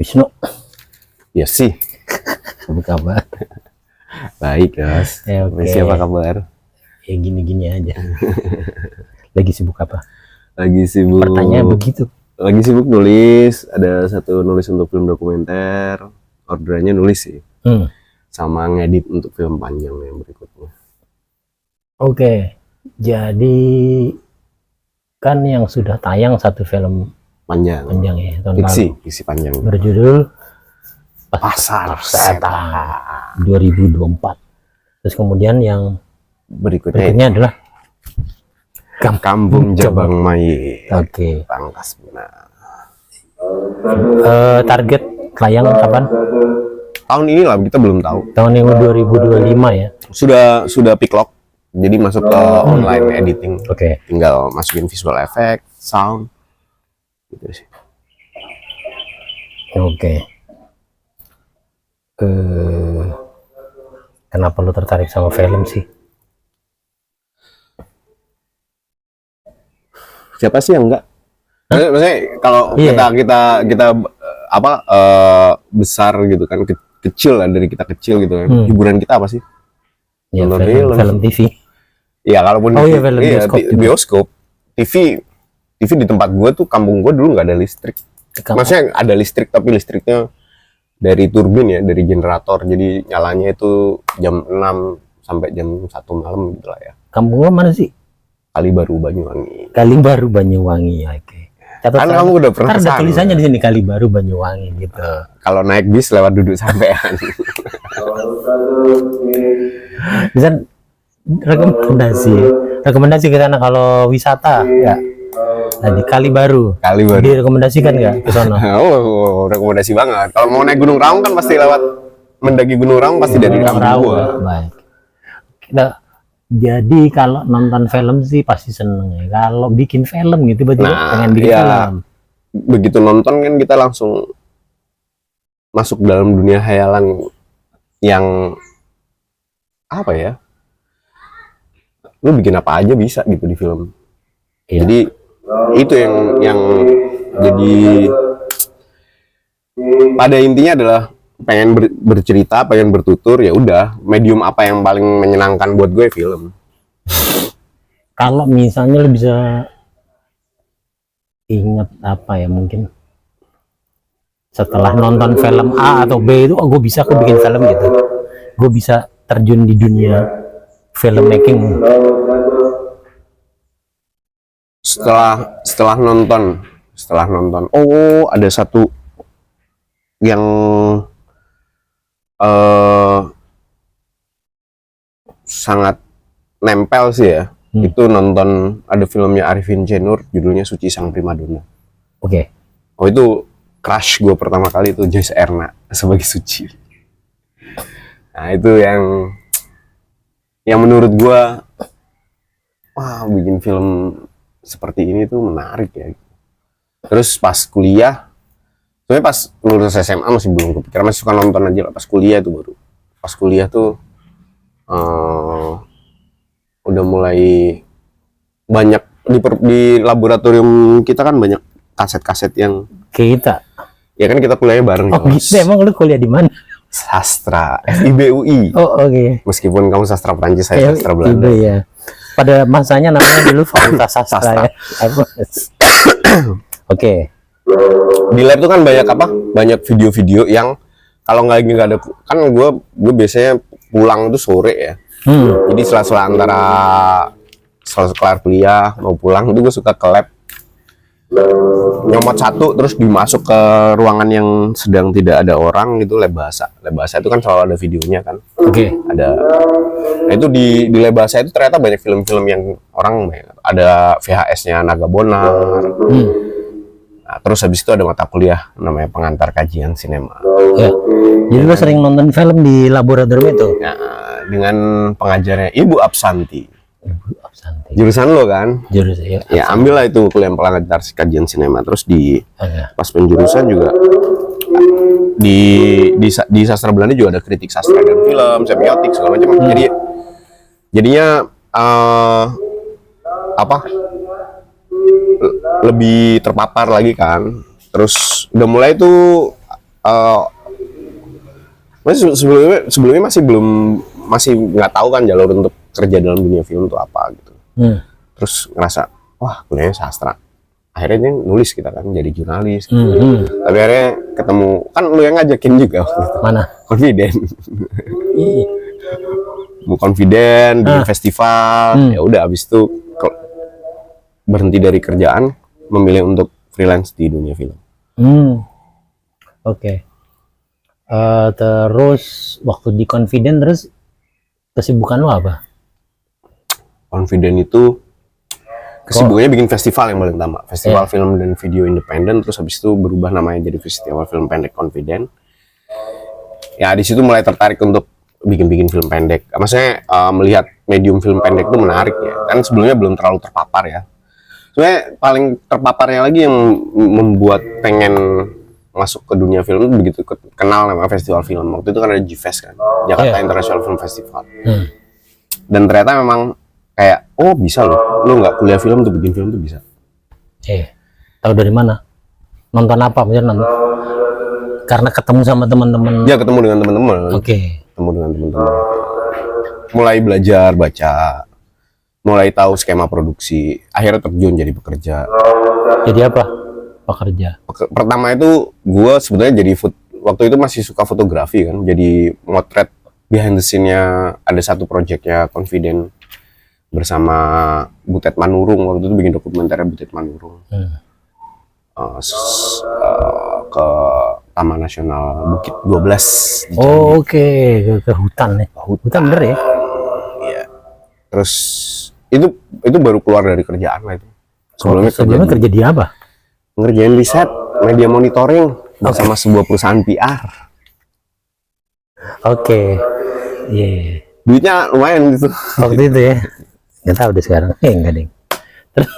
Wisnu. Ya sih. Apa kabar? Baik, Mas. Ya, oke. Siapa kabar? Ya gini-gini aja. Lagi sibuk apa? Lagi sibuk. Pertanyaan begitu. Lagi sibuk nulis. Ada satu nulis untuk film dokumenter. Orderannya nulis sih. Sama ngedit untuk film panjang yang berikutnya. Oke. Jadi kan yang sudah tayang satu film Panjang ya tahun fiksi panjang berjudul Pasar Setan 2024. Terus kemudian yang berikutnya adalah Kampung Jabang Mayit. Oke. Pangkas Benar. Target tayang kapan? Tahun ini lah, kita belum tahu. Tahun ini 2025 ya. Sudah pick lock. Jadi masuk ke online editing. Oke. Tinggal masukin visual effect, sound. Gitu sih. Oke. Kenapa lu tertarik sama film sih? Siapa sih yang enggak? Maksudnya kalau kita besar gitu kan, kecil lah, dari kita kecil gitu kan. Hiburan kita apa sih? Ya, film TV. Iya, kalaupun film bioskop, TV di tempat gue tuh, kampung gue dulu nggak ada listrik. Maksudnya ada listrik, tapi listriknya dari turbin ya, dari generator. Jadi nyalanya itu jam 6 sampai jam 1 malam gitu lah ya. Kampung lo mana sih? Kalibaru, Banyuwangi. Kalibaru, Banyuwangi, oke. Kan kamu udah pernah ada tulisannya di sini Kalibaru, Banyuwangi gitu. Kalau naik bis lewat duduk sampean. Bisa rekomendasi ke sana kalau wisata ya. Nah, di Kalibaru. Direkomendasikan nggak ke sana? Oh, rekomendasi banget. Kalau mau naik Gunung Raung kan pasti lewat, mendaki Gunung Raung pasti dari kampung gua. Baik. Jadi kalau nonton film sih pasti seneng ya. Kalau bikin film gitu, berarti pengen bikin film. Begitu nonton kan kita langsung masuk dalam dunia hayalan yang apa ya? Lu bikin apa aja bisa gitu di film. Iya. Jadi itu yang jadi pada intinya adalah pengen bercerita, pengen bertutur, ya udah, medium apa yang paling menyenangkan buat gue, film. Kalau misalnya lo bisa ingat apa ya, mungkin setelah nonton film A atau B itu, gue bisa bikin film gitu, gue bisa terjun di dunia filmmaking. Setelah nonton, oh ada satu yang sangat nempel sih ya. Itu nonton, ada filmnya Arifin C. Nur, judulnya Suci Sang Primadona. Oke. Oh, itu crush gue pertama kali, itu Joyce Erna sebagai Suci. Nah, itu yang menurut gue, wah, bikin film seperti ini tuh menarik ya. Terus pas kuliah, sebenarnya pas lulus SMA masih belum kepikiran, masih suka nonton aja lah. Pas kuliah itu baru. Pas kuliah tuh udah mulai banyak di laboratorium kita kan, banyak kaset-kaset yang kita. Ya kan kita kuliahnya bareng. Oh gitu, emang lu kuliah di mana? Sastra, FIBUI. Oh oke. Meskipun kamu sastra Prancis, saya sastra Belanda. Ya. Pada masanya namanya dulu Fakultas Sastra. Ya. Oke. Di lab tuh kan banyak video-video yang kalau nggak ada, kan gue biasanya pulang tuh sore ya. Jadi sela-sela antara kelar kuliah mau pulang itu gue suka ke lab, nyomot satu terus dimasuk ke ruangan yang sedang tidak ada orang gitu. Lab bahasa itu kan selalu ada videonya kan. Oke. Nah, itu di lab bahasa itu ternyata banyak film-film yang orang ada VHS-nya Naga Bonar. Nah, terus habis itu ada mata kuliah namanya pengantar kajian sinema. Ya. Jadi lo sering nonton film di laboratorium itu? Ya, dengan pengajarnya Ibu Absanti. Ibu Absanti. Jurusan lo kan? Jurusan ya. Ya, ambillah itu kuliah pengantar kajian sinema. Terus pas penjurusan juga di sastra Belanda juga ada kritik sastra dan film, semiotik segala macam. Jadinya lebih terpapar lagi kan. Terus udah mulai tuh eh sebelumnya masih nggak tahu kan jalur untuk kerja dalam dunia film itu apa gitu. Terus ngerasa wah kuliahnya sastra, akhirnya ini nulis kita kan jadi jurnalis gitu. Tapi akhirnya ketemu kan lu yang ngajakin juga waktu itu. Mana? Confident. Mau confident bikin festival, ya udah abis itu berhenti dari kerjaan, memilih untuk freelance di dunia film. Oke. Terus waktu di Confident terus kesibukan lo apa? Confident itu kesibukannya bikin festival yang paling utama, festival film dan video independen. Terus habis itu berubah namanya jadi Festival Film Pendek Confident. Ya di situ mulai tertarik untuk bikin film pendek. Maksudnya melihat medium film pendek itu menarik ya. Kan sebelumnya belum terlalu terpapar ya. Sebenarnya paling terpaparnya lagi yang membuat pengen masuk ke dunia film itu begitu kenal nama festival film. Waktu itu kan ada GFest kan, Jakarta International Film Festival. Dan ternyata memang kayak bisa loh, lo nggak kuliah film tuh bikin film tuh bisa. Tahu dari mana? Nonton apa? Maksudnya nonton? Karena ketemu sama teman-teman. Ya ketemu dengan teman-teman. Ketemu dengan teman-teman. Mulai belajar baca, mulai tahu skema produksi, akhirnya terjun jadi pekerja. Jadi apa? Pekerja. Pertama itu gue sebenarnya jadi waktu itu masih suka fotografi kan, jadi motret behind the scene-nya. Ada satu projectnya Confident bersama Butet Manurung, waktu itu bikin dokumenter Butet Manurung. Ke Taman Nasional Bukit 12 di Oke. Ke hutan ya. Hutan bener ya? Iya. Terus itu baru keluar dari kerjaan lah itu. Sebelumnya kerja di apa? Ngerjain riset media monitoring bersama sebuah perusahaan PR. Oke. Iya. Duitnya lumayan gitu. Waktu itu ya. Nggak tahu deh sekarang. Enggak deh. Terus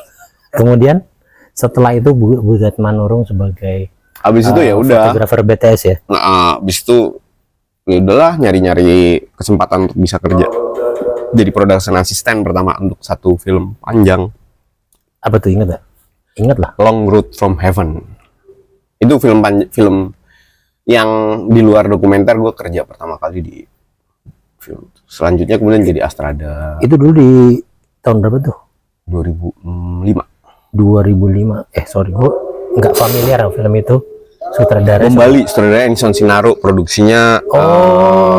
kemudian setelah itu Butet Manurung sebagai Abis itu ya udah fotografer BTS ya. Nah, abis itu ya udahlah nyari kesempatan untuk bisa kerja jadi production assistant pertama untuk satu film panjang. Apa tuh, ingat gak? Ingat lah. Long Road from Heaven. Itu film yang di luar dokumenter. Gue kerja pertama kali di film. Selanjutnya kemudian jadi Astrada. Itu dulu di tahun berapa tuh? 2005. 2005. Sorry, gue nggak familiar sama film itu. Sutradara Bali, sutradara Enson Sinaro, produksinya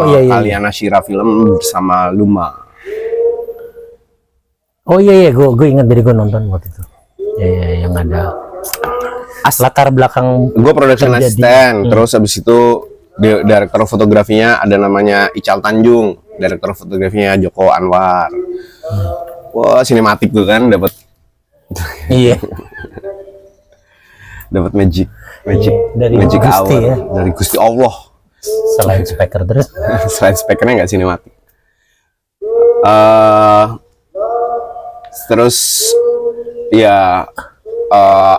iya. Kaliana Shira Film bersama Luma. Iya, gue ingat, dari gue nonton waktu itu. Ya, yang ada latar belakang. Gue production assistant, terus habis itu direktur fotografinya ada namanya Ical Tanjung, direktur fotografinya Joko Anwar. Wah, sinematik tuh kan, dapat. Iya. Dapat magic dari Gusti hour ya. Dari Gusti Allah. Selain speaker terus. Selain speakernya nggak sinematik. Terus ya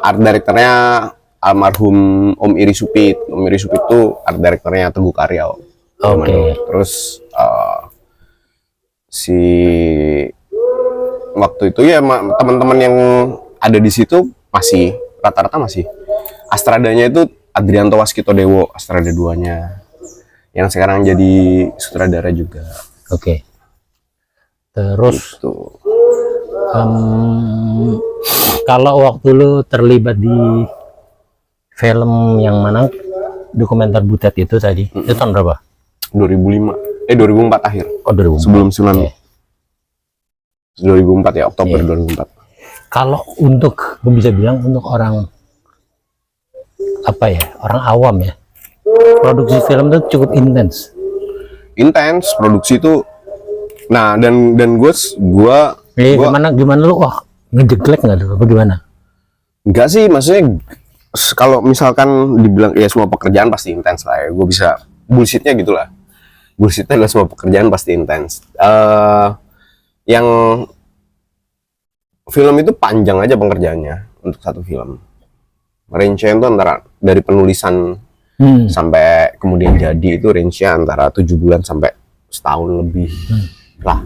art directornya almarhum Om Iri Supit. Om Iri Supit itu art directornya Teguh Karya. Terus si waktu itu ya teman-teman yang ada di situ masih rata-rata masih Astradanya itu Adrianto Waskito Dewo, Astrada 2-nya yang sekarang jadi sutradara juga. Terus gitu. Kalau waktu lu terlibat di film yang mana dokumenter Butet itu tadi, itu tahun berapa? 2004 akhir. 2004. Sebelum tsunami. 2004 ya, Oktober 2004. Kalau untuk, gue bisa bilang untuk orang orang awam ya, produksi film itu cukup intens. Produksi itu. Nah, dan gue gimana lu ngejeglek nggak tuh, apa gimana? Enggak sih, maksudnya kalau misalkan dibilang ya semua pekerjaan pasti intens lah ya, gue bisa bullshitnya gitulah. Bullshitnya adalah semua pekerjaan pasti intens. Yang film itu panjang aja pengerjaannya untuk satu film. Range-nya itu antara dari penulisan sampai kemudian jadi itu range-nya antara 7 bulan sampai setahun lebih lah,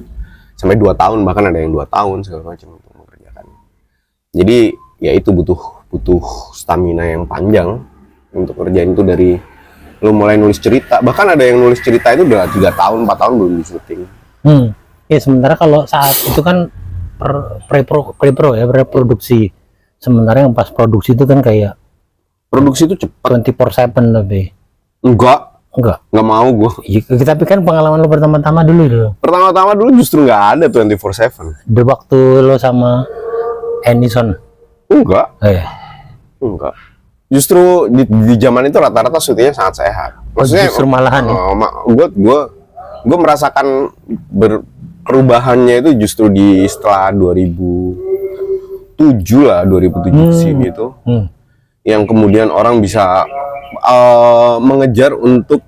sampai 2 tahun, bahkan ada yang 2 tahun segala macam untuk mengerjakan. Jadi ya itu butuh stamina yang panjang untuk kerjain itu dari lu mulai nulis cerita, bahkan ada yang nulis cerita itu udah 3 tahun 4 tahun belum di syuting. Ya sementara kalau saat itu kan pre-produksi, sementara yang pas produksi itu kan kayak Produksi itu cepat. 24/7 lebih. Enggak mau gue. Ya, tapi kan pengalaman lo pertama-tama dulu. Pertama-tama dulu justru nggak ada 24/7. Di waktu lo sama Anison. Enggak. Eh. Enggak. Justru di zaman itu rata-rata syutingnya sangat sehat. Maksudnya justru malahan ya. Gue merasakan perubahannya itu justru di setelah 2007 lah, 2007 sini itu. Yang kemudian orang bisa mengejar untuk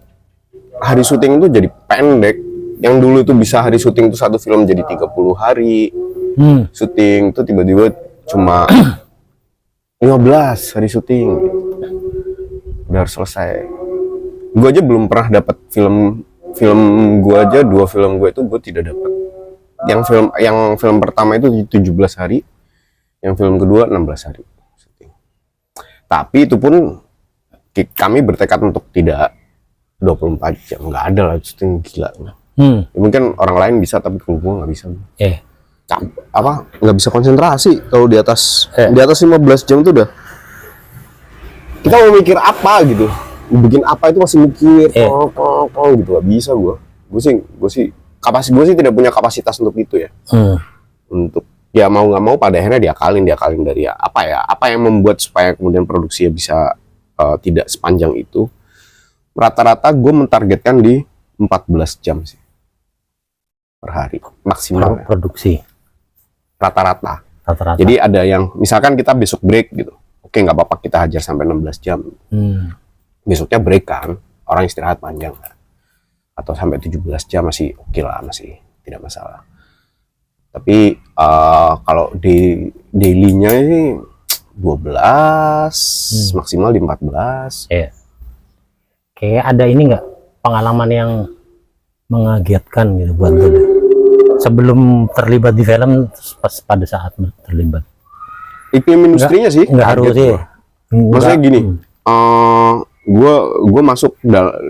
hari syuting itu jadi pendek. Yang dulu itu bisa hari syuting itu satu film jadi 30 hari. Syuting itu tiba-tiba cuma 15 hari syuting. Udah harus selesai. Gue aja belum pernah dapat film gue aja, 2 film gue itu gue tidak dapat. Yang film pertama itu 17 hari, yang film kedua 16 hari syuting. Tapi itu pun kami bertekad untuk tidak 24 jam, nggak ada lah syuting gila. Ya, mungkin orang lain bisa, tapi kalau gue nggak bisa. Nggak bisa konsentrasi kalau di atas 15 jam itu udah. Kita mau mikir apa gitu, bikin apa itu masih mikir, gitu, gak bisa gue sih tidak punya kapasitas untuk itu ya. Untuk ya mau nggak mau pada akhirnya diakalin dari apa yang membuat supaya kemudian produksinya bisa tidak sepanjang itu. Rata-rata gue mentargetkan di 14 jam sih per hari maksimal produksi rata-rata. Jadi ada yang misalkan kita besok break gitu, oke nggak apa-apa kita hajar sampai 16 jam. Besoknya break kan, orang istirahat panjang kan? Atau sampai 17 jam masih oke lah, masih tidak masalah. Tapi kalau di daily-nya ini 12 maksimal di 14. Kayak ada ini nggak pengalaman yang mengagetkan gitu buat lo sebelum terlibat di film, pas pada saat terlibat? Iklim industrinya sih nggak harus sih. Maksudnya gini, gue masuk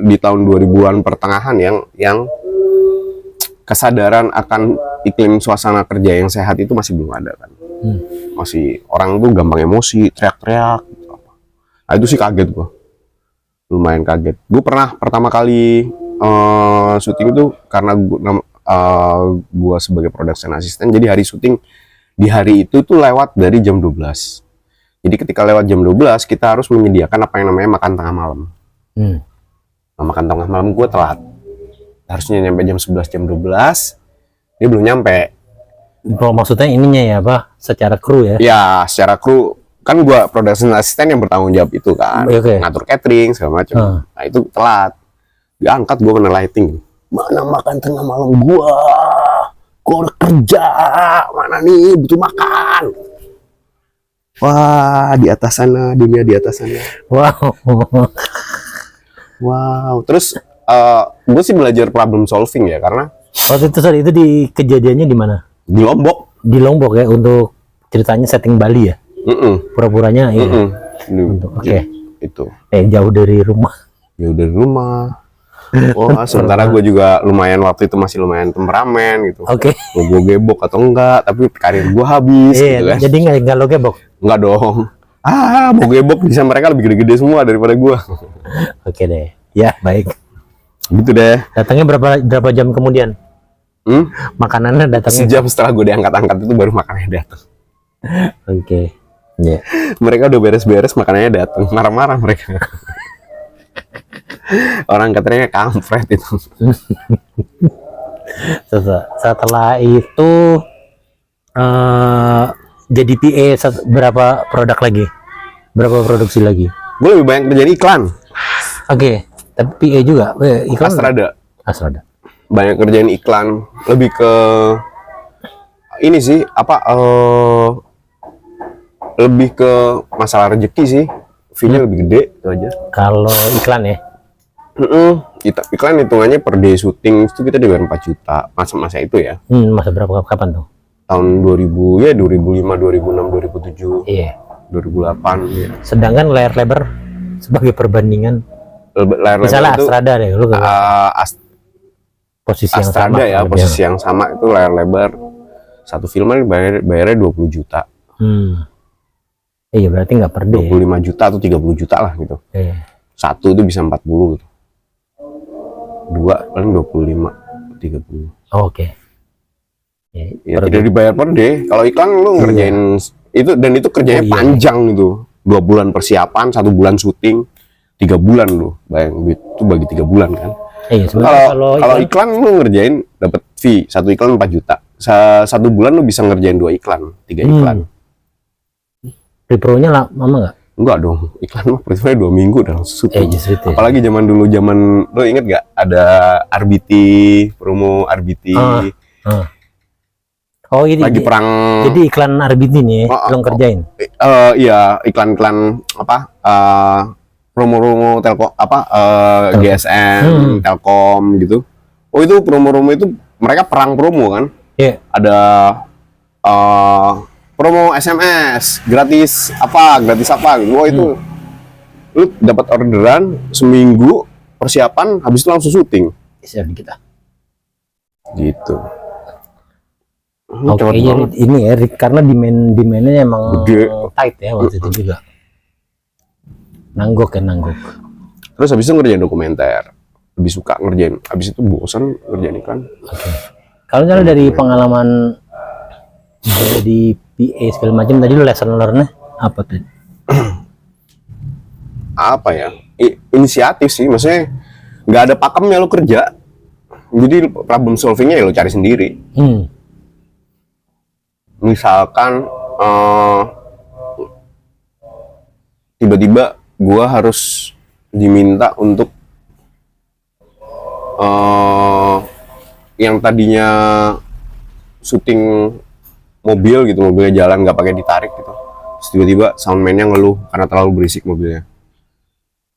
di tahun 2000-an pertengahan yang kesadaran akan iklim suasana kerja yang sehat itu masih belum ada kan. Masih orang tuh gampang emosi, teriak-teriak gitu. Nah itu sih kaget gue, lumayan kaget. Gue pernah pertama kali syuting itu karena gue sebagai production assistant, jadi hari syuting di hari itu tuh lewat dari jam 12. Jadi ketika lewat jam 12 kita harus menyediakan apa yang namanya makan tengah malam. Nah, makan tengah malam gue telat, harusnya nyampe jam 11 jam 12, dia belum nyampe. Kalau maksudnya ininya ya apa, secara kru ya? Ya secara kru kan gue production assistant yang bertanggung jawab itu kan, ngatur catering segala macam. Nah itu telat, diangkat gue kena lighting. Mana makan tengah malam gue udah kerja, mana nih butuh makan. Wah di atas sana, dunia di atas sana. Wow. Terus gue sih belajar problem solving ya, karena waktu itu di kejadiannya di mana? Di Lombok. Di Lombok ya, untuk ceritanya setting Bali ya. Pura-puranya ini. Oke. Itu. Jauh dari rumah. Oh, sementara gue juga lumayan waktu itu masih lumayan temperamen gitu. Gue gebok atau enggak, tapi karir gue habis gitu kan. Jadi nggak lo gebok? Enggak dong. Mau gebok bisa mereka lebih gede-gede semua daripada gue. Oke deh. Ya, baik. Gitu deh. Datangnya berapa jam kemudian? Makanannya datangnya sejam setelah gue diangkat-angkat itu baru makanannya datang. Oke. Mereka udah beres-beres, makanannya datang. Marah-marah mereka. Orang katanya kampret itu. Setelah itu jadi PA berapa produk lagi? Berapa produksi lagi? Gue lebih banyak kerjaan iklan. Tapi PA juga iklan. Astrada. Banyak kerjaan iklan, lebih ke ini sih lebih ke masalah rezeki sih. Fee-nya lebih gede itu aja. Kalau iklan ya? Iklan hitungannya per day syuting itu kita dibayar 4 juta masa itu ya. Masa berapa, kapan tuh? Tahun 2000 ya, 2005, 2006, 2007, 2008 ya. Sedangkan layar lebar sebagai perbandingan layar lebar Misalnya itu Astrada deh, lu ke posisi yang sama. Astrada ya, lebih. posisi yang sama itu layar lebar. Satu film bayarnya 20 juta. Iya berarti nggak per day. 25 juta atau 30 juta lah gitu. Iya. Satu itu bisa 40 gitu. Dua paling 25, 30. Oh, oke. Ya tidak dibayar per day. Kalau iklan lu ngerjain itu, dan itu kerjanya panjang gitu. 2 bulan persiapan, 1 bulan syuting, 3 bulan lu. Bayang duit itu bagi 3 bulan kan. Iya, sebenarnya Kalau iklan lu ngerjain dapat fee, 1 iklan 4 juta. 1 bulan lu bisa ngerjain 2 iklan, 3 iklan. Pre-pro-nya lama nggak? Enggak dong, iklan mah pre-pro 2 minggu udah langsung syuting. Justru itu. Apalagi zaman lo inget gak ada RBT, promo RBT. Oh ini lagi perang. Jadi iklan RBT nih lo kerjain? Iya, iklan apa? Promo-promo telkom apa? GSM, Telkom gitu. Oh itu promo-promo itu mereka perang promo kan? Iya. Ada promo SMS gratis apa gitu. Oh itu lu dapat orderan seminggu persiapan, habis itu langsung syuting. Siap kita. Gitu. Oke, ini ya karena demandnya emang gede, tight ya waktu itu juga. Nanggok. Terus habis itu ngerjain dokumenter. Lebih suka ngerjain. Habis itu bosan ngerjain iklan. Oke. Kalau misalnya dari pengalaman jadi PA segala macam tadi lu lesson learn-nya apa tuh? Apa ya? Inisiatif sih, maksudnya nggak ada pakemnya lo kerja. Jadi problem solvingnya ya lo cari sendiri. Misalkan tiba-tiba gua harus diminta untuk yang tadinya syuting mobil gitu, mobilnya jalan nggak pakai ditarik gitu. Terus tiba-tiba soundman-nya ngeluh karena terlalu berisik mobilnya.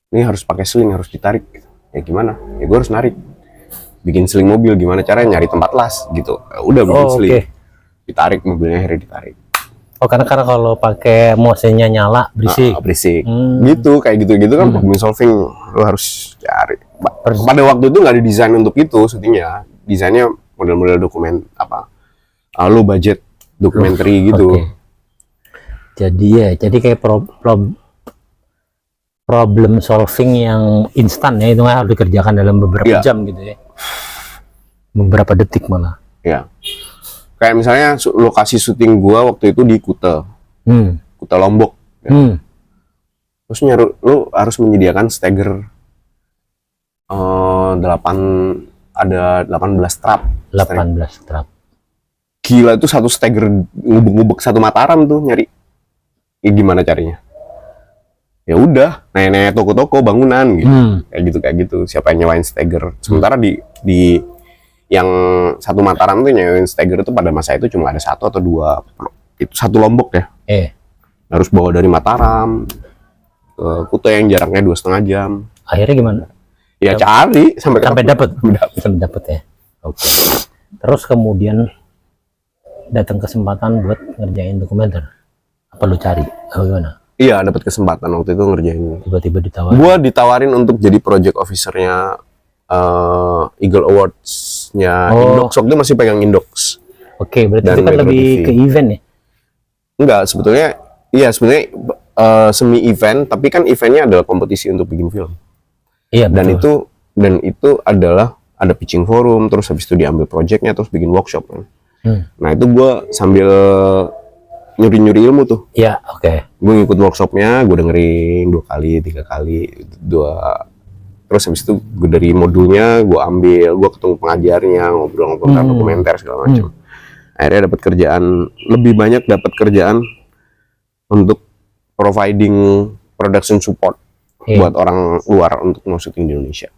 Ini harus pakai seling, harus ditarik gitu. Ya gimana? Ya gue harus narik. Bikin seling mobil, gimana caranya? Nyari tempat las gitu. Udah bikin seling. Ditarik mobilnya, akhirnya ditarik. Oh, karena kalau pakai motionnya nyala berisik. Berisik. Gitu, kayak gitu kan problem solving lo harus cari. Pada waktu itu nggak didesain untuk itu syutingnya. Desainnya model-model dokumen apa? Lo budget dokumenter gitu. Jadi kayak problem solving yang instan ya, itu harus dikerjakan dalam beberapa jam gitu ya. Beberapa detik malah. Ya. Kayak misalnya lokasi syuting gua waktu itu di Kuta. Kuta Lombok. Ya. Terus lu harus menyediakan stagger 18 trap. 18 trap. Gila, itu satu stagger ngubek-ngubek satu Mataram tuh nyari. Ya, gimana caranya? Ya udah, nenek toko-toko bangunan gitu. Kayak gitu. Siapa yang nyewain stagger? Sementara di yang satu Mataram tuh nyewain stagger itu pada masa itu cuma ada 1 atau 2. Itu satu Lombok ya. Harus bawa dari Mataram ke Kuta yang jaraknya 2,5 jam. Akhirnya gimana? Ya cari sampai dapat ya. Oke. Terus kemudian datang kesempatan buat ngerjain dokumenter. Apa lu cari? Gimana? Iya, dapat kesempatan waktu itu ngerjain. Tiba-tiba ditawarin. Gua ditawarin untuk jadi project officer-nya Eagle Awards-nya Indox. Waktu itu masih pegang Indox. Oke, berarti itu kan lebih ke event ya? Enggak, sebetulnya semi event, tapi kan eventnya adalah kompetisi untuk bikin film. Iya, betul. Dan itu adalah ada pitching forum, terus habis itu diambil projectnya, terus bikin workshop kan. Nah itu gue sambil nyuri-nyuri ilmu tuh. Iya, oke. Gue ngikut workshopnya, gue dengerin 2 kali, 3 kali, terus habis itu gue dari modulnya gue ambil, gue ketemu pengajarnya, ngobrol-ngobrol tentang dokumenter segala macam. Akhirnya dapat kerjaan, lebih banyak dapat kerjaan untuk providing production support buat orang luar untuk mau syuting di Indonesia.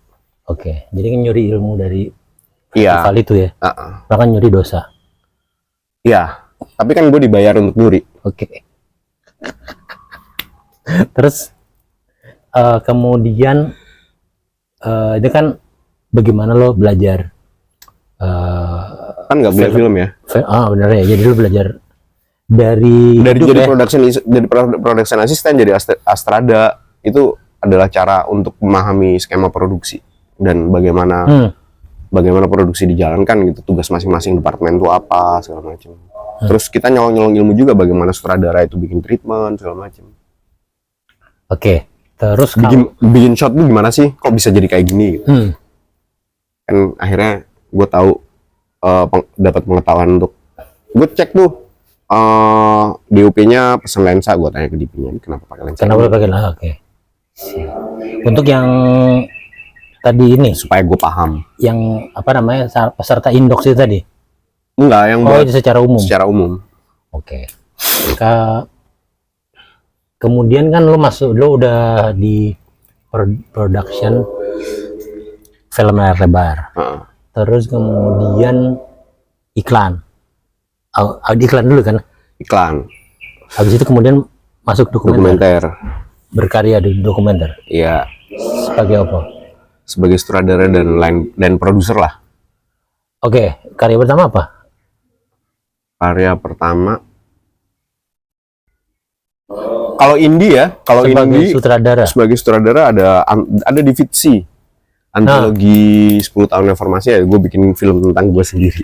Oke, jadi kan nyuri ilmu dari festival itu ya. Bahkan nyuri dosa. Iya, tapi kan gue dibayar untuk nyuri. Oke. Terus kemudian itu kan bagaimana lo belajar? Kan nggak belajar film ya? Benar ya. Jadi lo belajar dari jadi production assistant, jadi Astrada itu adalah cara untuk memahami skema produksi dan bagaimana produksi dijalankan gitu, tugas masing-masing departemen itu apa segala macam. Terus kita nyolong ilmu juga bagaimana sutradara itu bikin treatment segala macam. Oke. Terus bikin shot tuh gimana sih? Kok bisa jadi kayak gini? Gitu. Kan akhirnya gue tahu dapat pengetahuan untuk gue cek tuh DOP-nya pesen lensa, gue tanya ke DP-nya kenapa pakai lensa? Kenapa pakai lensa? Oke. Untuk yang tadi ini supaya gue paham. Yang apa namanya peserta indox itu tadi? Enggak, yang itu secara umum. Secara umum. Oke. Kemudian kan lo udah di production film layar lebar. Terus kemudian iklan. Iklan dulu kan? Iklan. Habis itu kemudian masuk dokumenter. Berkarya di dokumenter. Iya. Sebagai apa? Sebagai sutradara dan produser lah. Oke, karya pertama apa? Karya pertama kalau indie ya, sebagai sutradara ada di Vitsi. Antologi 10 tahun reformasi ya, gue bikin film tentang gue sendiri.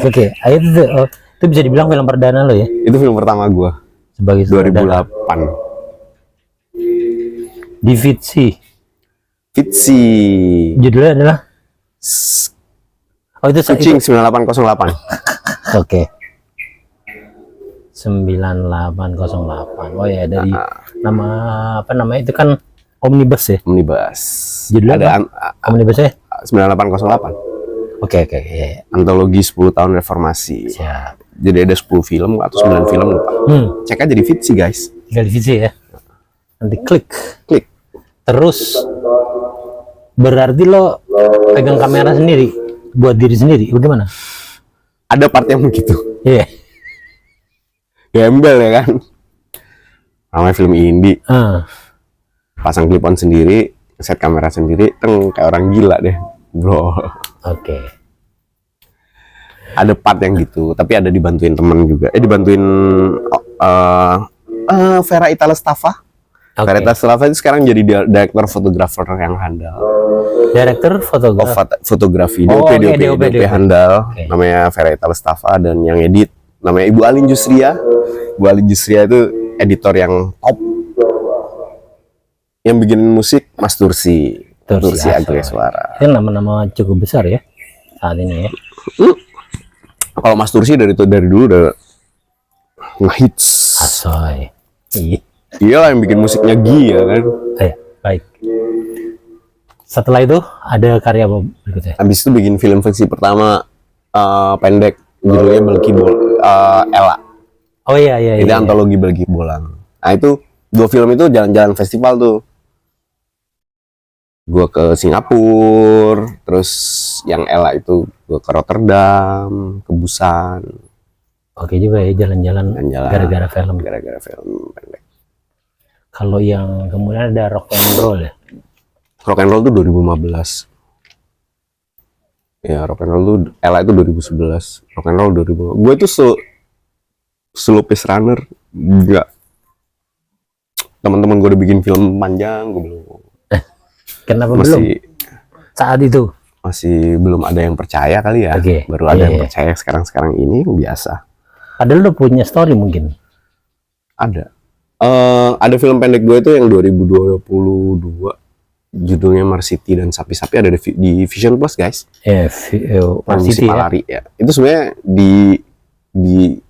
Oke, itu bisa dibilang film perdana lo ya? Itu film pertama gue. Sebagai sutradara. 2008. Di Vitsi. Judulnya adalah? Itu Kucing 9808. Oke. 9808. Oh ya, dari nama apa namanya itu kan Omnibus ya? Omnibus. Judulnya ada Omnibusnya? 9808. Oke. Ya. Antologi 10 tahun reformasi. Siap. Jadi ada 10 film atau 9 film lupa. Cek aja di Vitsi guys. Tinggal di Vitsi ya. Nanti klik. Terus berarti lo pegang kamera sendiri buat diri sendiri, bagaimana? Ada part yang begitu. Iya. Gembel ya kan. Namanya film indie. Pasang clip-on sendiri, set kamera sendiri, kayak orang gila deh, bro. Oke. Ada part yang gitu, tapi ada dibantuin temen juga. Dibantuin Vera Italestava. Vera Italestava itu sekarang jadi direktur fotografer yang handal. Direktur fotografi. DOP handal. Namanya Vera Italestava, dan yang edit namanya Ibu Alin Jusria. Ibu Alin Jusria itu editor yang top. Yang bikin musik Mas Tursi Agreswara. Itu nama-nama cukup besar ya saat ini ya. Kalau Mas Tursi dari dulu udah ngehits. Asoy. Iya yang bikin musiknya ya kan. Baik. Setelah itu ada karya apa berikutnya? Habis itu bikin film fiksi pertama pendek judulnya Belki Ella. Oh iya. Itu antologi Belki Bolang. Nah itu 2 film itu jalan-jalan festival tuh. Gue ke Singapura, terus yang Ella itu gue ke Rotterdam, ke Busan. Oke juga ya jalan-jalan gara-gara film pendek. Kalau yang kemudian ada rock and roll ya? Rock and roll tuh 2015. Ya rock and roll tuh Ella itu 2011. Rock and roll 2015. Gue itu slow pace runner, enggak. Teman-teman gue udah bikin film panjang, gue belum. Kenapa belum? Saat itu masih belum ada yang percaya kali ya. Baru ada yang percaya sekarang ini biasa. Padahal lo punya story mungkin. Ada film pendek gue itu yang 2022 judulnya Marsiti dan Sapi-Sapi, ada di Vision Plus guys. Marsiti Palari ya. Itu sebenarnya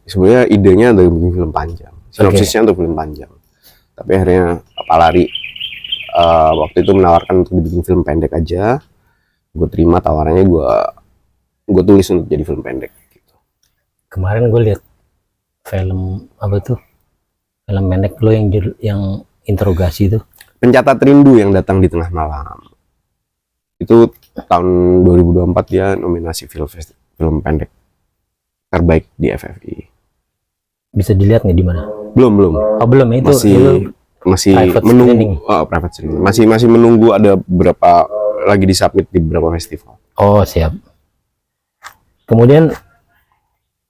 sebenarnya idenya dari bikin film panjang. Sinopsisnya untuk film panjang. Tapi akhirnya Palari waktu itu menawarkan untuk dibikin film pendek aja. Gue terima tawarannya, gue tulis untuk jadi film pendek gitu. Kemarin gue lihat film apa tuh, film pendek lo yang interogasi itu, Pencatat Rindu yang datang di tengah malam. Itu tahun 2024 dia nominasi film pendek terbaik di FFI. Bisa dilihat nggak di mana? Belum. Oh belum, itu masih menunggu private screening. Masih menunggu, ada beberapa lagi disubmit di beberapa festival. Oh siap. Kemudian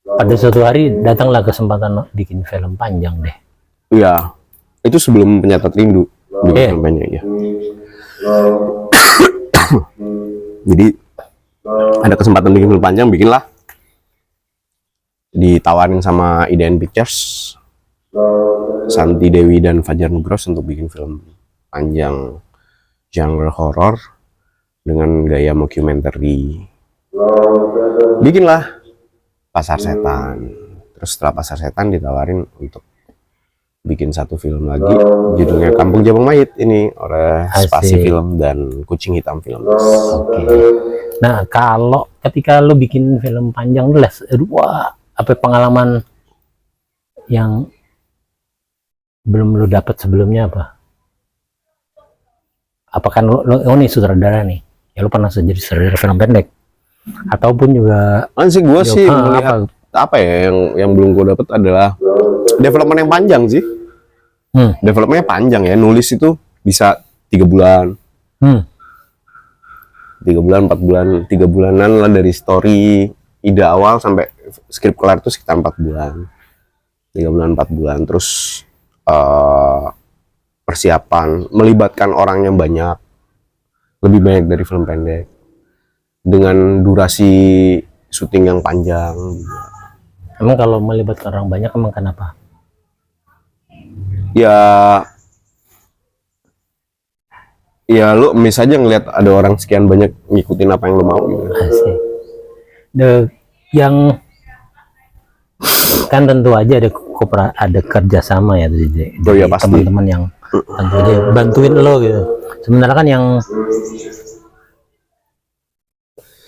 pada suatu hari datanglah kesempatan bikin film panjang deh. Iya, itu sebelum Pencatat Rindu. bikin film pendek ya. Jadi ada kesempatan bikin film panjang, bikinlah. Ditawarin sama IDN Pictures, Santi Dewi dan Fajar Nugros untuk bikin film panjang genre horor dengan gaya mockumentary. Bikinlah Pasar Setan. Terus setelah Pasar Setan ditawarin untuk bikin satu film lagi, judulnya Kampung Jabang Mayit, ini oleh Spasi Asik. Film dan Kucing Hitam Film. Oke. Nah, kalau ketika lu bikin film panjang lu wah, apa pengalaman yang belum lu dapat sebelumnya apa? Apakah lu nih sutradara nih? Ya lu pernah jadi sutradara film pendek? Ataupun juga Sih gue sih apa? melihat apa ya yang belum gue dapet adalah development yang panjang sih. Developmentnya panjang ya. Nulis itu bisa 3 bulan, 3 bulan, 4 bulan, 3 bulanan lah dari story ide awal sampai skrip kelar itu sekitar 4 bulan, 3 bulan 4 bulan. Terus persiapan melibatkan orang yang banyak, lebih banyak dari film pendek, dengan durasi syuting yang panjang. Emang kalau melibatkan orang banyak emang kenapa? Ya lu miss aja ngeliat ada orang sekian banyak ngikutin apa yang lu mau gitu. Asik. Yang kan tentu aja ada kerjasama ya dari Oh iya, pasti. teman-teman yang tentu aja bantuin lo gitu. Sementara kan yang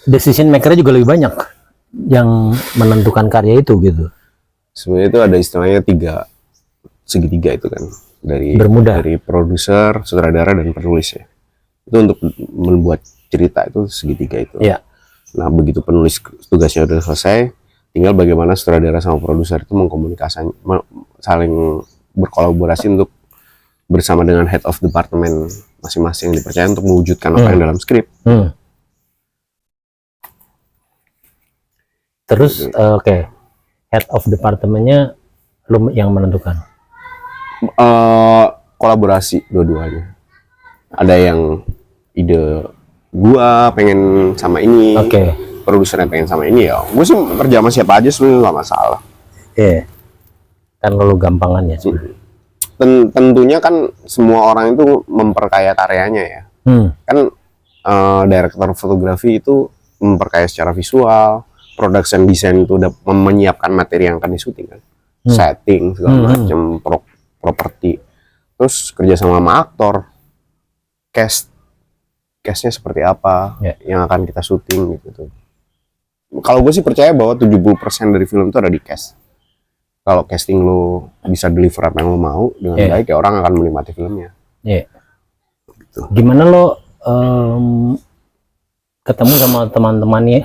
decision maker juga lebih banyak yang menentukan karya itu gitu. Sebenarnya itu ada istilahnya segitiga itu kan, Bermuda. dari produser, sutradara dan penulis ya. Itu untuk membuat cerita itu segitiga itu. Iya. Nah begitu penulis tugasnya udah selesai, tinggal bagaimana sutradara sama produser itu saling berkolaborasi untuk bersama dengan head of department masing-masing yang dipercaya untuk mewujudkan apa yang dalam skrip. Terus oke. Head of departemennya lu yang menentukan. Kolaborasi dua-duanya. Ada yang ide gua pengen sama ini, produsernya pengen sama ini, ya gue sih kerja sama siapa aja sebenarnya nggak masalah. Kan lu gampangan ya sebenarnya. Tentunya kan semua orang itu memperkaya karyanya ya. Kan director fotografi itu memperkaya secara visual, production design itu udah menyiapkan materi yang akan disuting kan, setting segala macam, properti, terus kerja sama aktor, castnya seperti apa yang akan kita syuting gitu. Kalau gue sih percaya bahwa 70% dari film itu ada di cast. Kalau casting lo bisa deliver apa yang lo mau dengan baik, ya orang akan menikmati filmnya. Gitu. Gimana lo ketemu sama teman-temannya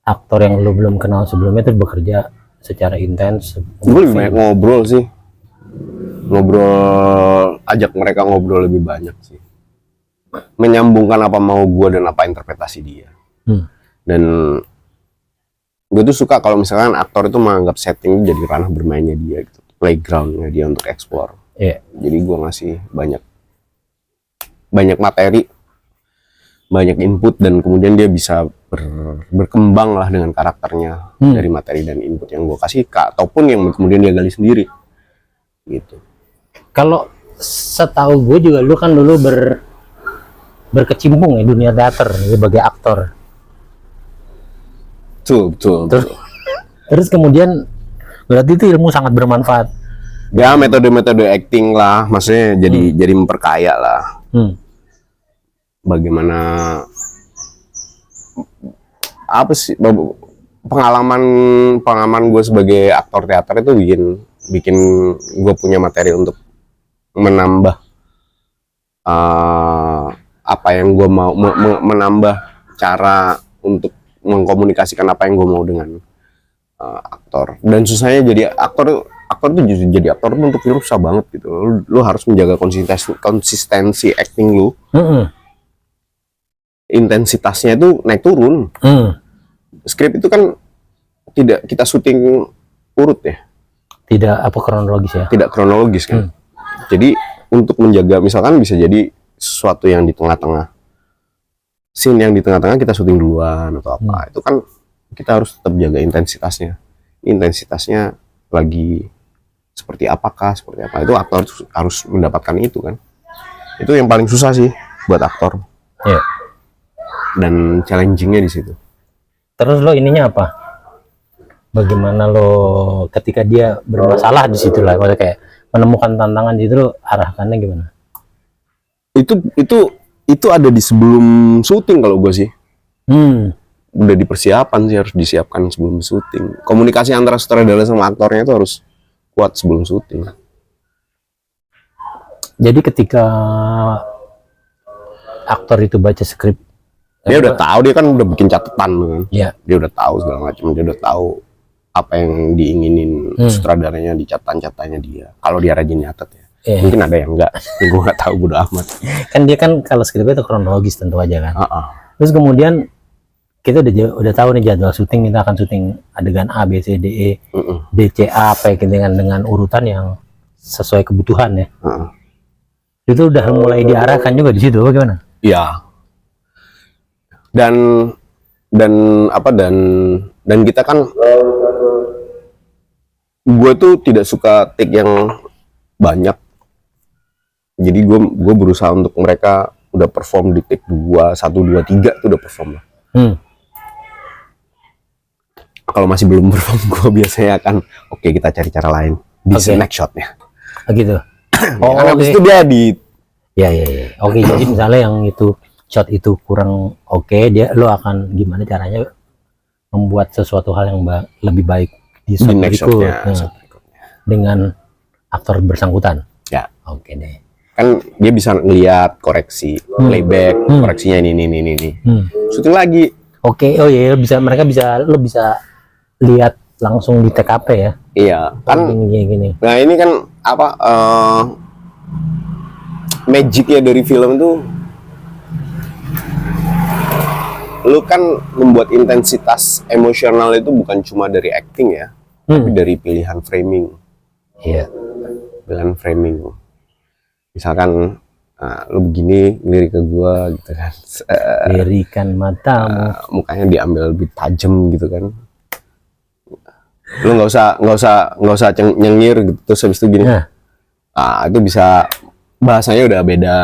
aktor yang lo belum kenal sebelumnya itu bekerja secara intens? Gue lebih banyak ngobrol sih, ajak mereka ngobrol lebih banyak sih, menyambungkan apa mau gue dan apa interpretasi dia. Dan gue tuh suka kalau misalkan aktor itu menganggap setting jadi ranah bermainnya dia gitu, playgroundnya dia untuk explore. Jadi gue ngasih banyak materi, banyak input, dan kemudian dia bisa berkembang lah dengan karakternya dari materi dan input yang gue kasih, ataupun yang kemudian dia gali sendiri gitu. Kalau setahu gue juga lu kan dulu berkecimpung ya dunia teater sebagai aktor. Betul. Terus kemudian berarti itu ilmu sangat bermanfaat. Ya metode-metode acting lah, maksudnya jadi memperkaya lah. Bagaimana apa sih pengalaman gue sebagai aktor teater itu bikin gue punya materi untuk menambah apa yang gue mau, menambah cara untuk mengkomunikasikan apa yang gue mau dengan aktor. Dan susahnya jadi aktor tuh jadi aktor tuh untuk lu susah banget gitu. Lu harus menjaga konsistensi acting lu. Intensitasnya itu naik turun. Skrip itu kan tidak kita syuting urut ya. Tidak kronologis ya. Tidak kronologis kan. Jadi untuk menjaga, misalkan bisa jadi sesuatu yang di tengah-tengah, scene yang di tengah-tengah kita syuting duluan atau apa, itu kan kita harus tetap jaga intensitasnya lagi seperti apakah, seperti apa, itu aktor harus mendapatkan itu kan. Itu yang paling susah sih buat aktor. Iya. Dan challengingnya di situ. Terus lo ininya apa? Bagaimana lo ketika dia bermasalah di situ lah, maksudnya kayak menemukan tantangan itu, lo arahkannya gimana? Itu ada di sebelum syuting kalau gue sih. Udah di persiapan sih, harus disiapkan sebelum syuting. Komunikasi antara sutradara sama aktornya itu harus kuat sebelum syuting. Jadi ketika aktor itu baca skrip, Dia udah tahu, dia kan udah bikin catatan kan. Iya. Dia udah tahu segala macam, dia udah tahu apa yang diinginin sutradaranya di catatan-catatannya dia. Kalau dia rajin nyatet ya. Iya. Mungkin ada yang enggak, yang gue nggak tahu, bodo amat. Kan dia kan kalau skripnya itu kronologis tentu aja kan. Heeh. Terus kemudian kita udah tahu nih jadwal syuting, kita akan syuting adegan A, B, C, D, E, D, C, A, P dengan urutan yang sesuai kebutuhan ya. Itu udah mulai diarahkan juga di situ, bagaimana? Iya. Dan kita kan, gue tuh tidak suka take yang banyak. Jadi gue berusaha untuk mereka udah perform di take 2, 1, 2, 3 tuh udah perform lah. Kalau masih belum perform, gue biasanya akan oke, kita cari cara lain di next shotnya. Gitu. Oh, kan habis itu dia di ya. Oke, jadi misalnya yang itu shot itu kurang oke, dia lo akan gimana caranya membuat sesuatu hal yang lebih baik di shot berikutnya dengan aktor bersangkutan. Ya. Oke deh. Kan dia bisa ngeliat koreksi, playback, koreksinya ini. Syuting lagi. Oke, oh iya, mereka bisa lihat langsung di TKP ya. Iya, kan gini. Nah, ini kan apa magicnya dari film tuh, lu kan membuat intensitas emosional itu bukan cuma dari acting ya, tapi dari pilihan framing. Iya. Pilihan framing. Misalkan lu begini ngelirik ke gua gitu kan. Lirikan matamu. Mukanya diambil lebih tajam gitu kan. Lu nggak usah nyengir gitu, terus habis itu gini. Itu bisa, bahasanya udah beda.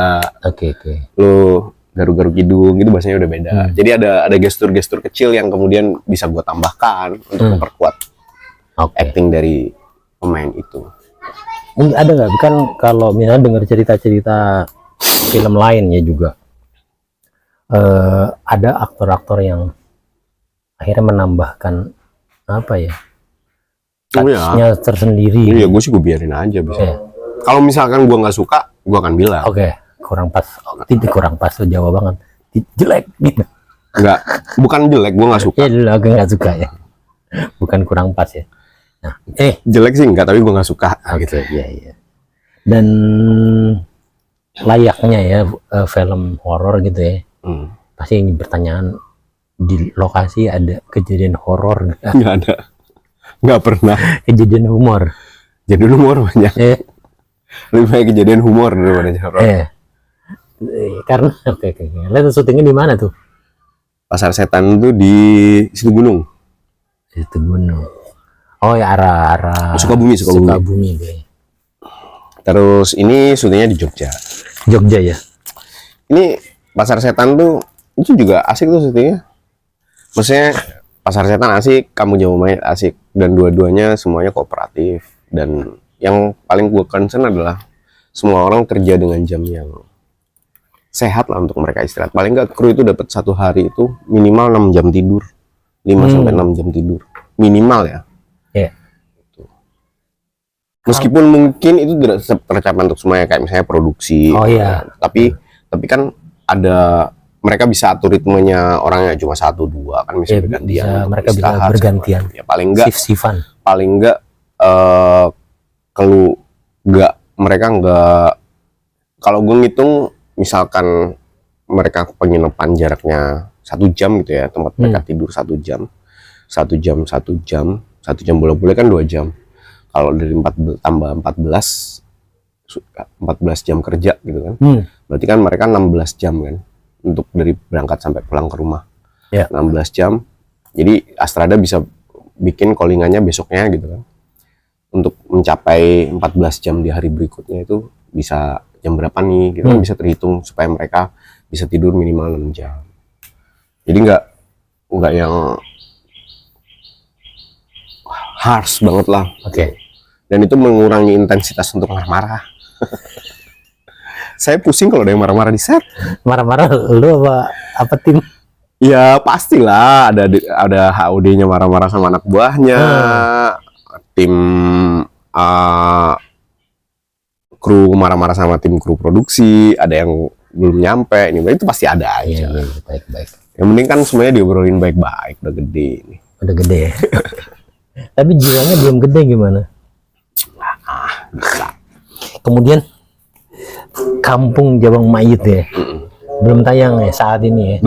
Oke. Lu garuk-garuk hidung gitu, bahasanya udah beda. Jadi ada gestur-gestur kecil yang kemudian bisa gue tambahkan untuk memperkuat acting dari pemain itu. Mungkin ada nggak, kan kalau misalnya dengar cerita-cerita film lain ya juga, ada aktor-aktor yang akhirnya menambahkan apa ya, touch-nya tersendiri. Iya, gue sih gue biarin aja bisa. Kalau misalkan gue nggak suka, gue akan bilang. Oke, kurang pas. Kurang pas, Jawa banget. Jelek gitu. Enggak, bukan jelek, gue nggak suka. Iya, dulu aku nggak suka ya. Bukan kurang pas ya. Nah, jelek sih enggak, tapi gue nggak suka. Gitu. Iya. Dan layaknya ya film horor gitu ya. Pasti ini pertanyaan, di lokasi ada kejadian horor nggak? Nggak ada. Nggak pernah. Kejadian humor. Kejadian humor banyak. Lebih banyak kejadian humor daripada horor. Karena oke. Lihat syutingnya di mana tuh? Pasar Setan itu di Situ Gunung. Situ Gunung. Oh ya, arah Sukabumi. Deh. Terus ini syutingnya di Jogja ya. Ini Pasar Setan tuh itu juga asik tuh syutingnya. Maksudnya Pasar Setan asik, Kamu Jawa Mayat asik, dan dua-duanya semuanya kooperatif. Dan yang paling gue concern adalah semua orang kerja dengan jam yang sehat lah untuk mereka istirahat. Paling nggak kru itu dapat satu hari itu minimal 6 jam tidur, 5 sampai 6 jam tidur minimal ya. Meskipun mungkin itu tidak tercapai untuk semuanya, kayak misalnya produksi. Tapi kan ada, mereka bisa atur ritmenya, orangnya cuma 1-2 kan bisa bergantian. Mereka bisa bergantian. Ya paling enggak shift-shiftan. Paling enggak mereka enggak, kalau gue ngitung misalkan mereka penginapan jaraknya 1 jam gitu ya, tempat mereka tidur 1 jam, 1 jam boleh-boleh kan 2 jam. Kalau dari 4 tambah 14 14 jam kerja gitu kan. Berarti kan mereka 16 jam kan untuk dari berangkat sampai pulang ke rumah. 16 jam. Jadi Astrada bisa bikin callingannya besoknya gitu kan. Untuk mencapai 14 jam di hari berikutnya itu bisa jam berapa nih gitu kan, bisa terhitung supaya mereka bisa tidur minimal 6 jam. Jadi nggak yang harsh banget lah. Oke. Dan itu mengurangi intensitas untuk marah-marah. Saya pusing kalau ada yang marah-marah di set. Marah-marah lu apa tim? Ya pastilah ada HOD-nya marah-marah sama anak buahnya, tim kru marah-marah sama tim kru produksi, ada yang belum nyampe, ini itu pasti ada aja. Iya, baik-baik. Yang penting kan semuanya diobrolin baik-baik, udah gede ini. Udah gede ya. Tapi jiwanya belum gede gimana? Bisa. Kemudian Kampung Jabang Mayit ya. Belum tayang ya saat ini ya.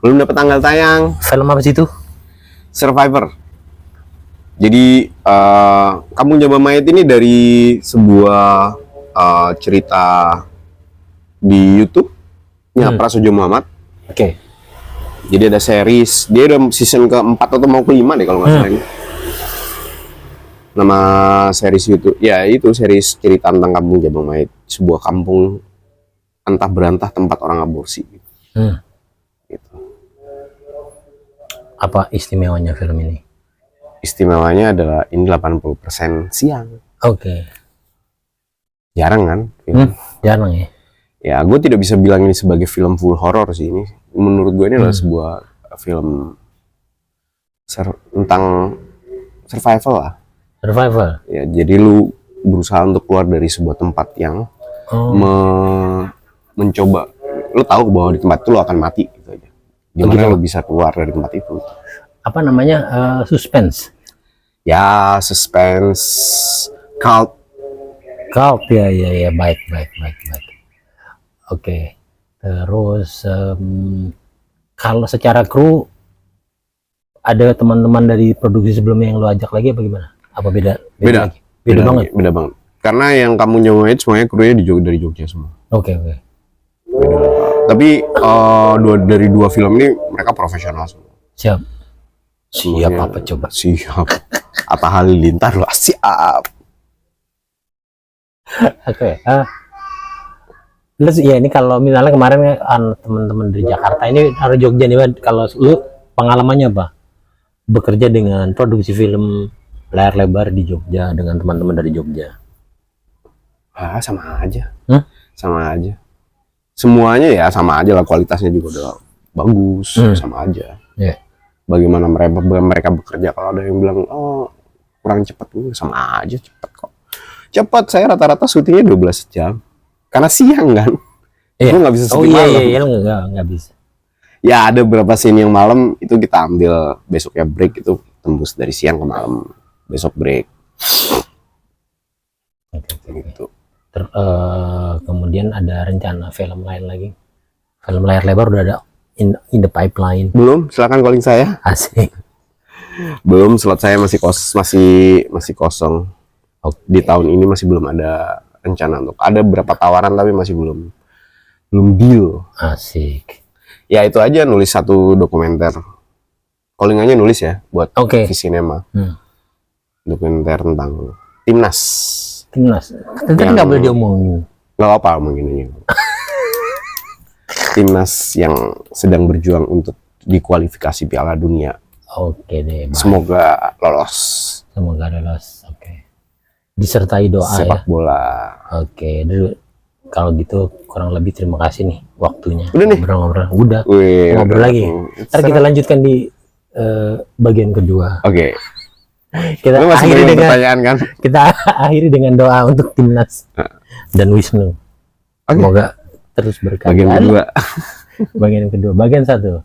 Belum dapat tanggal tayang. Film apa sih itu? Survivor. Jadi Kampung Jabang Mayit ini dari sebuah cerita di YouTube-nya Prasojo Muhammad. Oke. Jadi ada series, dia udah season keempat atau mau kelima deh kalau nggak salah ini. Nama series YouTube, ya itu series cerita tentang Kampung Jabang Mayit, sebuah kampung antah berantah tempat orang aborsi. Gitu. Apa istimewanya film ini? Istimewanya adalah ini 80% siang. Oke. Jarang kan film? Jarang ya. Ya, gue tidak bisa bilang ini sebagai film full horror sih ini. Menurut gue ini adalah sebuah film tentang survival lah. Survival. Ya, jadi lu berusaha untuk keluar dari sebuah tempat yang mencoba. Lu tahu bahwa di tempat itu lu akan mati gitu aja. Gimana lu bisa keluar dari tempat itu? Apa namanya? Suspense. Ya, suspense, cult. Cult ya, baik. Oke. Terus kalau secara kru ada teman-teman dari produksi sebelumnya yang lo ajak lagi apa gimana? Apa beda lagi? Beda banget. Beda banget. Karena yang kamu nyobain semuanya krunya dari Jogja semua. Oke. Beda. Tapi dari dua film ini mereka profesional semua. Siap apa coba? Siap. Atta Halilintar loh, siap. Oke. Terus ya ini kalau misalnya kemarin teman-teman dari Jakarta ini harus Jogja nih, kalau lu pengalamannya apa? Bekerja dengan produksi film layar lebar di Jogja dengan teman-teman dari Jogja. Sama aja. Sama aja. Semuanya ya sama aja lah, kualitasnya juga udah bagus, sama aja. Yeah. Bagaimana mereka bekerja, kalau ada yang bilang kurang cepat, sama aja cepat kok. Cepat, saya rata-rata syutingnya 12 jam. Karena siang kan, lu nggak bisa syuting malam. Iya, nggak bisa. Ya ada beberapa scene yang malam itu kita ambil besoknya break, itu tembus dari siang ke malam, besok break. Gitu. Kemudian ada rencana film lain lagi, film layar lebar udah ada in the pipeline? Belum, silakan calling saya. Asik. Belum, slot saya masih kosong. Di tahun ini masih belum ada rencana untuk, ada beberapa tawaran tapi masih belum deal. Asik. Ya itu aja, nulis satu dokumenter. Callingannya nulis ya buat Visinema. Dokumenter tentang timnas. Tapi nggak boleh diomongin. Nggak apa mungkin ini. Timnas yang sedang berjuang untuk dikualifikasi Piala Dunia. Oke deh. Baik. Semoga lolos. Oke. Disertai doa sepak bola. Oke, dulu kalau gitu kurang lebih terima kasih nih waktunya. Udah nih. Ngobrol. Udah. Ngobrol lagi. Ntar kita lanjutkan di bagian kedua. Oke. Kita akhiri dengan pertanyaan kan? Kita akhiri dengan doa untuk timnas dan Wisnu. Semoga terus berkah. Bagian kedua. Bagian kedua. Bagian satu.